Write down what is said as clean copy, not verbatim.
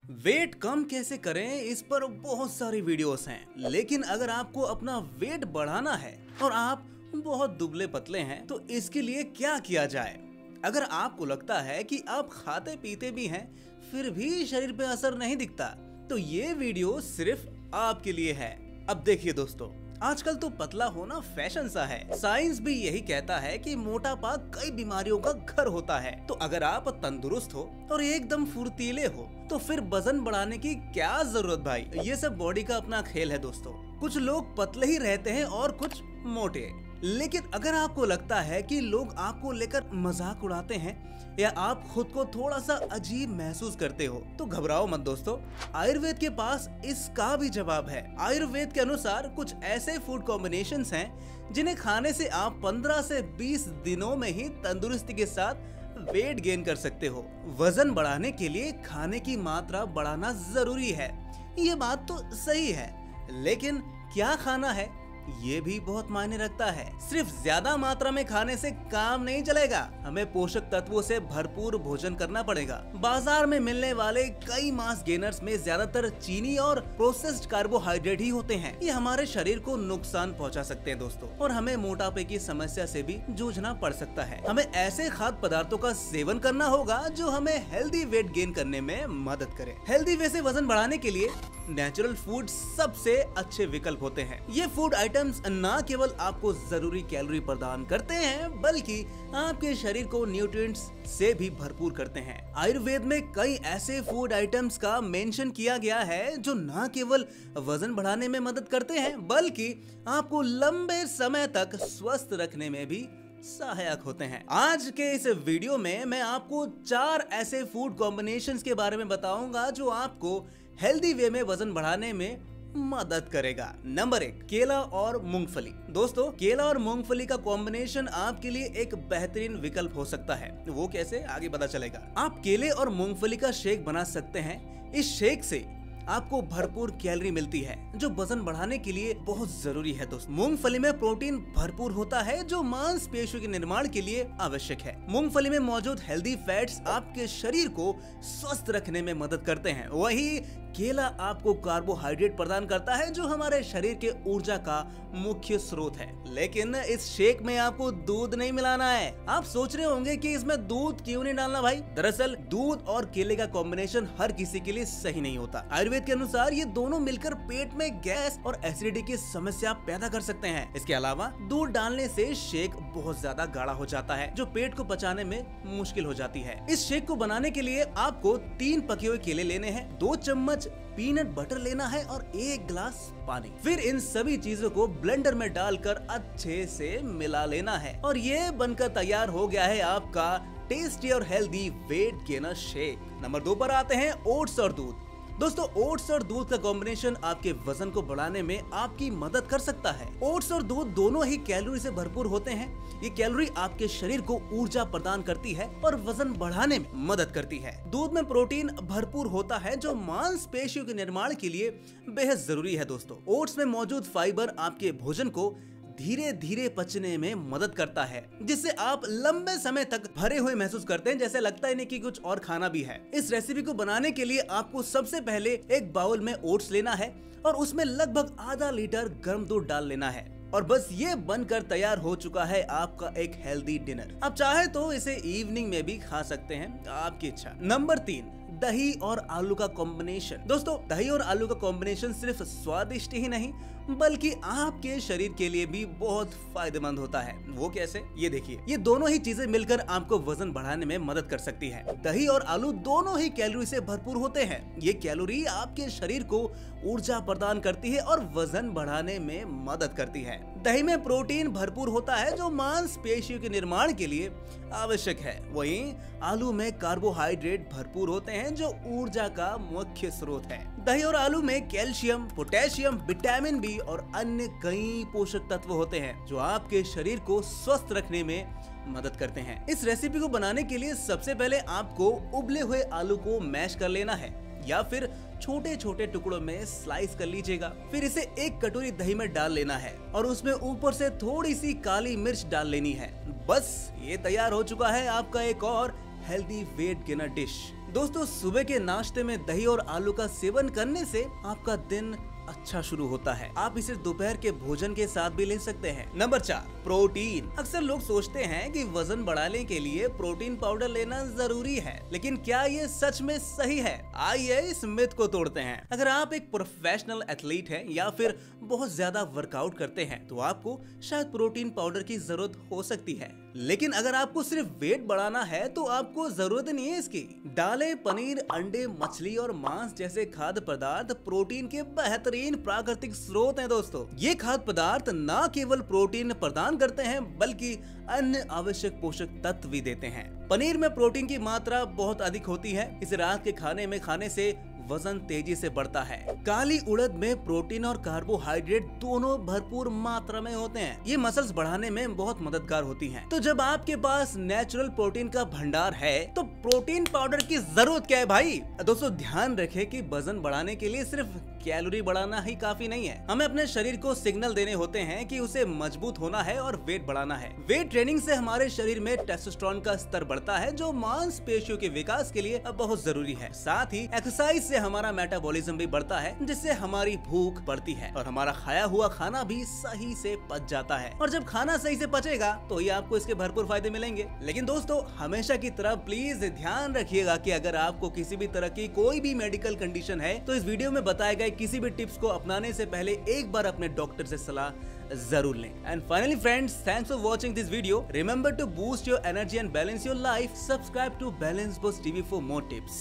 Wait कम कैसे करें, इस पर बहुत सारी वीडियोस हैं, लेकिन अगर आपको अपना वेट बढ़ाना है और आप बहुत दुबले पतले हैं तो इसके लिए क्या किया जाए। अगर आपको लगता है कि आप खाते पीते भी हैं फिर भी शरीर पे असर नहीं दिखता तो ये वीडियो सिर्फ आपके लिए है। अब देखिए दोस्तों, आजकल तो पतला होना फैशन सा है। साइंस भी यही कहता है कि मोटापा कई बीमारियों का घर होता है। तो अगर आप तंदुरुस्त हो और एकदम फुर्तीले हो तो फिर वजन बढ़ाने की क्या जरूरत भाई। ये सब बॉडी का अपना खेल है दोस्तों। कुछ लोग पतले ही रहते हैं और कुछ मोटे। लेकिन अगर आपको लगता है कि लोग आपको लेकर मजाक उड़ाते हैं या आप खुद को थोड़ा सा अजीब महसूस करते हो तो घबराओ मत दोस्तों, आयुर्वेद के पास इसका भी जवाब है। आयुर्वेद के अनुसार कुछ ऐसे फूड कॉम्बिनेशंस हैं जिन्हें खाने से आप 15 से 20 दिनों में ही तंदुरुस्ती के साथ वेट गेन कर सकते हो। वजन बढ़ाने के लिए खाने की मात्रा बढ़ाना जरूरी है, ये बात तो सही है, लेकिन क्या खाना है ये भी बहुत मायने रखता है। सिर्फ ज्यादा मात्रा में खाने से काम नहीं चलेगा, हमें पोषक तत्वों से भरपूर भोजन करना पड़ेगा। बाजार में मिलने वाले कई मास गेनर्स में ज्यादातर चीनी और प्रोसेस्ड कार्बोहाइड्रेट ही होते हैं। ये हमारे शरीर को नुकसान पहुंचा सकते हैं दोस्तों, और हमें मोटापे की समस्या से भी जूझना पड़ सकता है। हमें ऐसे खाद्य पदार्थों का सेवन करना होगा जो हमें हेल्दी वेट गेन करने में मदद करे। हेल्दी वे से वजन बढ़ाने के लिए नेचुरल फूड सबसे अच्छे विकल्प होते हैं। ये फूड आइटम्स न केवल आपको जरूरी कैलोरी प्रदान करते हैं बल्कि आपके शरीर को न्यूट्रिएंट्स से भी भरपूर करते हैं। आयुर्वेद में कई ऐसे फूड आइटम्स का मेंशन किया गया है जो न केवल वजन बढ़ाने में मदद करते हैं बल्कि आपको लंबे समय तक स्वस्थ रखने में भी सहायक होते हैं। आज के इस वीडियो में मैं आपको 4 ऐसे फूड कॉम्बिनेशंस के बारे में बताऊंगा जो आपको हेल्दी वे में वजन बढ़ाने में मदद करेगा। नंबर 1, केला और मूंगफली। दोस्तों, केला और मूंगफली का कॉम्बिनेशन आपके लिए एक बेहतरीन विकल्प हो सकता है। वो कैसे, आगे पता चलेगा। आप केले और मूंगफली का शेक बना सकते हैं। इस शेक से आपको भरपूर कैलोरी मिलती है जो वजन बढ़ाने के लिए बहुत जरूरी है दोस्तों। मूंगफली में प्रोटीन भरपूर होता है जो मांसपेशियों के निर्माण के लिए आवश्यक है। मूंगफली में मौजूद हेल्दी फैट्स आपके शरीर को स्वस्थ रखने में मदद करते हैं। वही केला आपको कार्बोहाइड्रेट प्रदान करता है जो हमारे शरीर के ऊर्जा का मुख्य स्रोत है। लेकिन इस शेक में आपको दूध नहीं मिलाना है। आप सोच रहे होंगे कि इसमें दूध क्यों नहीं डालना भाई। दरअसल दूध और केले का कॉम्बिनेशन हर किसी के लिए सही नहीं होता। आयुर्वेद के अनुसार ये दोनों मिलकर पेट में गैस और एसिडिटी की समस्या पैदा कर सकते हैं। इसके अलावा दूध डालने से शेक बहुत ज्यादा गाढ़ा हो जाता है जो पेट को पचाने में मुश्किल हो जाती है। इस शेक को बनाने के लिए आपको 3 पके हुए केले लेने हैं, 2 चम्मच पीनट बटर लेना है और 1 गिलास पानी। फिर इन सभी चीजों को ब्लेंडर में डालकर अच्छे से मिला लेना है और ये बनकर तैयार हो गया है आपका टेस्टी और healthy weight gainer shake. Number 2 पर आते हैं ओट्स और दूध। दोस्तों, ओट्स और दूध का कॉम्बिनेशन आपके वजन को बढ़ाने में आपकी मदद कर सकता है। ओट्स और दूध दोनों ही कैलोरी से भरपूर होते हैं। ये कैलोरी आपके शरीर को ऊर्जा प्रदान करती है और वजन बढ़ाने में मदद करती है। दूध में प्रोटीन भरपूर होता है जो मांसपेशियों के निर्माण के लिए बेहद जरूरी है दोस्तों। ओट्स में मौजूद फाइबर आपके भोजन को धीरे धीरे पचने में मदद करता है जिससे आप लंबे समय तक भरे हुए महसूस करते हैं, जैसे लगता ही नहीं कि कुछ और खाना भी है। इस रेसिपी को बनाने के लिए आपको सबसे पहले एक बाउल में ओट्स लेना है और उसमें लगभग आधा लीटर गर्म दूध डाल लेना है और बस ये बनकर तैयार हो चुका है आपका एक हेल्दी डिनर। आप चाहे तो इसे इवनिंग में भी खा सकते हैं, आपकी इच्छा। नंबर 3, दही और आलू का कॉम्बिनेशन। दोस्तों, दही और आलू का कॉम्बिनेशन सिर्फ स्वादिष्ट ही नहीं बल्कि आपके शरीर के लिए भी बहुत फायदेमंद होता है। वो कैसे, ये देखिए। ये दोनों ही चीजें मिलकर आपको वजन बढ़ाने में मदद कर सकती है। दही और आलू दोनों ही कैलोरी से भरपूर होते हैं। ये कैलोरी आपके शरीर को ऊर्जा प्रदान करती है और वजन बढ़ाने में मदद करती है। दही में प्रोटीन भरपूर होता है जो मांसपेशियों के निर्माण के लिए आवश्यक है। वहीं आलू में कार्बोहाइड्रेट भरपूर होते हैं जो ऊर्जा का मुख्य स्रोत है। दही और आलू में कैल्शियम, पोटेशियम, विटामिन बी और अन्य कई पोषक तत्व होते हैं जो आपके शरीर को स्वस्थ रखने में मदद करते हैं। इस रेसिपी को बनाने के लिए सबसे पहले आपको उबले हुए आलू को मैश कर लेना है या फिर छोटे छोटे टुकड़ों में स्लाइस कर लीजिएगा। फिर इसे 1 कटोरी दही में डाल लेना है और उसमें ऊपर से थोड़ी सी काली मिर्च डाल लेनी है। बस ये तैयार हो चुका है आपका एक और हेल्दी वेट गेनर डिश। दोस्तों सुबह के नाश्ते में दही और आलू का सेवन करने से आपका दिन अच्छा शुरू होता है। आप इसे दोपहर के भोजन के साथ भी ले सकते हैं। Number 4, protein. अक्सर लोग सोचते हैं कि वजन बढ़ाने के लिए प्रोटीन पाउडर लेना जरूरी है, लेकिन क्या ये सच में सही है? आइए इस मिथ को तोड़ते हैं। अगर आप एक प्रोफेशनल एथलीट हैं या फिर बहुत ज्यादा वर्कआउट करते हैं तो आपको शायद प्रोटीन पाउडर की जरूरत हो सकती है, लेकिन अगर आपको सिर्फ वेट बढ़ाना है तो आपको जरूरत नहीं है इसकी। दालें, पनीर, अंडे, मछली और मांस जैसे खाद्य पदार्थ प्रोटीन के बेहतरीन प्राकृतिक स्रोत हैं दोस्तों। ये खाद्य पदार्थ न केवल प्रोटीन प्रदान करते हैं बल्कि अन्य आवश्यक पोषक तत्व भी देते हैं। पनीर में प्रोटीन की मात्रा बहुत अधिक होती है। इसे रात के खाने में खाने से वजन तेजी से बढ़ता है। काली उड़द में प्रोटीन और कार्बोहाइड्रेट दोनों भरपूर मात्रा में होते हैं। ये मसल्स बढ़ाने में बहुत मददगार होती हैं। तो जब आपके पास नेचुरल प्रोटीन का भंडार है तो प्रोटीन पाउडर की जरूरत क्या है भाई? दोस्तों ध्यान रखें कि वजन बढ़ाने के लिए सिर्फ कैलोरी बढ़ाना ही काफी नहीं है। हमें अपने शरीर को सिग्नल देने होते हैं कि उसे मजबूत होना है और वेट बढ़ाना है। वेट ट्रेनिंग से हमारे शरीर में टेस्टोस्टेरोन का स्तर बढ़ता है जो मांसपेशियों के विकास के लिए बहुत जरूरी है। साथ ही एक्सरसाइज से हमारा मेटाबॉलिज्म भी बढ़ता है जिससे हमारी भूख बढ़ती है और हमारा खाया हुआ खाना भी सही से पच जाता है। और जब खाना सही से पचेगा तो ये आपको इसके भरपूर फायदे मिलेंगे। लेकिन दोस्तों हमेशा की तरह प्लीज ध्यान रखिएगा कि अगर आपको किसी भी तरह की कोई भी मेडिकल कंडीशन है तो इस वीडियो में बताए गए किसी भी टिप्स को अपनाने से पहले एक बार अपने डॉक्टर से सलाह जरूर लें। And finally friends, thanks for watching this video. Remember to boost your energy and balance your life. Subscribe to balance boost TV for more tips.